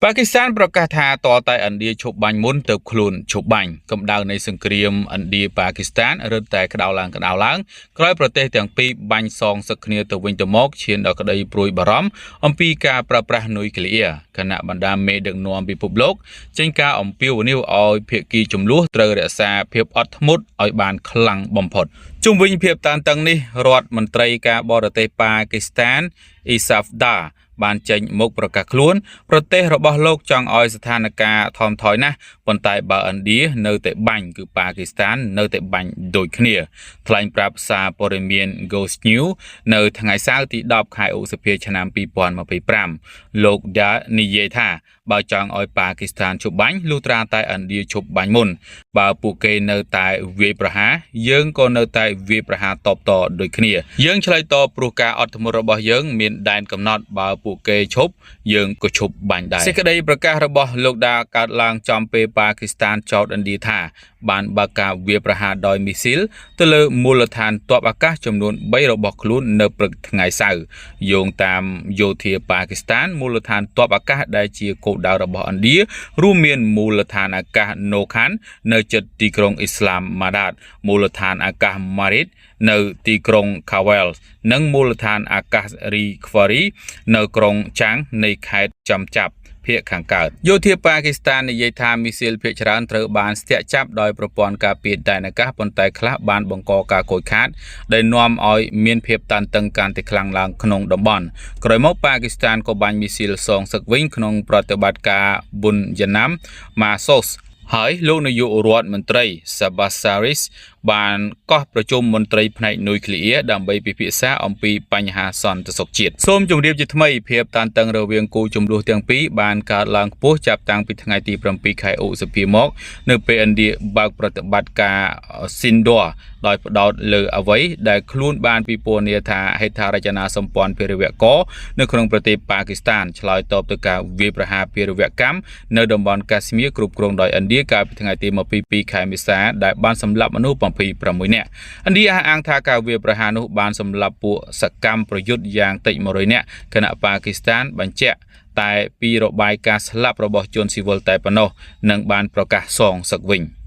ប៉ាគីស្ថានប្រកាសថាតតែឥណ្ឌាឈប់បាញ់មុនទៅខ្លួនឈប់បាញ់កម្ដៅនៃសង្គ្រាមឥណ្ឌាប៉ាគីស្ថានរឹតតែក្តៅឡើងក្រោយប្រទេសទាំងពីរបាញ់សងសឹកគ្នាទៅវិញទៅមកឈានដល់ក្តីព្រួយបារម្ភអំពីការប្រើប្រាស់នុយក្លេអ៊ែរគណៈបណ្ដាមេដឹកនាំពិភពលោកចេញការអំពាវនាវឲ្យភាគីជម្លោះត្រូវរក្សាភាពអត់ធ្មត់ឲ្យបានខ្លាំងបំផុតជុំវិញភាពតានតឹងនេះរដ្ឋមន្ត្រីការបរទេសប៉ាគីស្ថានអ៊ីសាហ្វដាបានចេញមុខប្រកាសខ្លួនប្រទេសរបស់លោកចង់ឲ្យស្ថានភាពថមថយណាស់ប៉ុន្តែបើឥណ្ឌានៅតែបាញ់គឺប៉ាគីស្ថាននៅតែបាញ់ដូចគ្នាថ្លែងប្រាប់សារព័ត៌មាន Ghost News នៅថ្ងៃសៅរ៍ទី10ខែឧសភាឆ្នាំ2025លោកដានិយាយថាបើចង់ឲ្យប៉ាគីស្ថានឈប់បាញ់លុះត្រាតែឥណ្ឌាឈប់បាញ់មុនបើពួកគេនៅតែវាយប្រហារយើងក៏នៅតែវាយប្រហារតបតដូចគ្នាយើងឆ្លើយតបព្រោះការអត់ធ្មត់របស់យើងមានដែនកំណត់បើពួកគេឈប់យើងក៏ឈប់បាញ់ដែរសេចក្តីប្រកាសរបស់លោកដាកើតឡើងចំពេលប៉ាគីស្ថានចោទឥណ្ឌាថាបានបើកការវាយប្រហារដោយមីស៊ីលទៅលើមូលដ្ឋានទ័ពអាកាសចំនួន3របស់ខ្លួននៅព្រឹកថ្ងៃសៅរ៍យោងតាមយោធាប៉ាគីស្ថានមូលដ្ឋានទ័ពអាកាសដែលជាគោលដៅរបស់ឥណ្ឌារួមមានមូលដ្ឋានអាកាសណូខាននៅជិតទីក្រុងអ៊ីស្លាមាបាតមូលដ្ឋានអាកាសម៉ារីតនៅទីក្រុងខាវែលនិងមូលដ្ឋានអាកាសរីខ្វារីនៅក្រុងចាងនៃខេត្តចំចាប់ភាគខាងកើតយោធាប៉ាគីស្ថាននិយាយថាមីស៊ីលភាគច្រើនត្រូវបានស្ទាក់ចាប់ដោយប្រព័ន្ធការពារដែនអាកាសប៉ុន្តែខ្លះបានបង្កការខូចខាតដែលនាំឲ្យមានភាពតានតឹងកាន់តែខ្លាំងឡើងក្នុងតំបន់ក្រោយមកប៉ាគីស្ថានក៏បាញ់មីស៊ីលសងសឹកវិញក្នុងប្រតិបត្តិការប៊ុនយ៉ាណាំម៉ាសូសហើយលោកនាយករដ្ឋមន្ត្រីសាបាសារីសបានកោះប្រជុំមន្ត្រីផ្នែកនុយក្លេអ៊ែរដើម្បីពិភាក្សាអំពីបញ្ហាសន្តិសុខជាតិសូមជម្រាបជាថ្មីភាពតានតឹងរវាងគូជំលោះទាំងពីរបានកើតឡើងខ្ពស់ចាប់តាំងពីថ្ងៃទី7ខែឧសភាមកនៅពេលឥណ្ឌាបើកប្រតិបត្តិការស៊ីនដ័រដោយផ្ដោតលើអ្វីដែលខ្លួនបានពិពណ៌នាថាហេដ្ឋារចនាសម្ព័ន្ធភារវករនៅក្នុងប្រទេសប៉ាគីស្ថានឆ្លើយតបទៅការវាយប្រហារភារវកម្មនៅតំបន់កាស្មៀរគ្រប់គ្រងដោយឥណ្ឌាកាលពីថ្ងៃទី22ខែមេសាដែលបានសម្លាប់មនុស្ស26នាក់ឥណ្ឌាអះអាងថាការវាយប្រហារនោះបានសម្លាប់ពួកសកម្មប្រយុទ្ធយ៉ាងតិច100នាក់ខណៈប៉ាគីស្ថានបញ្ជាក់តែពីរបាយការណ៍ស្លាប់របស់ជនស៊ីវិលតែប៉ុណ្ណោះនិងបានប្រកាសសងសឹកវិញ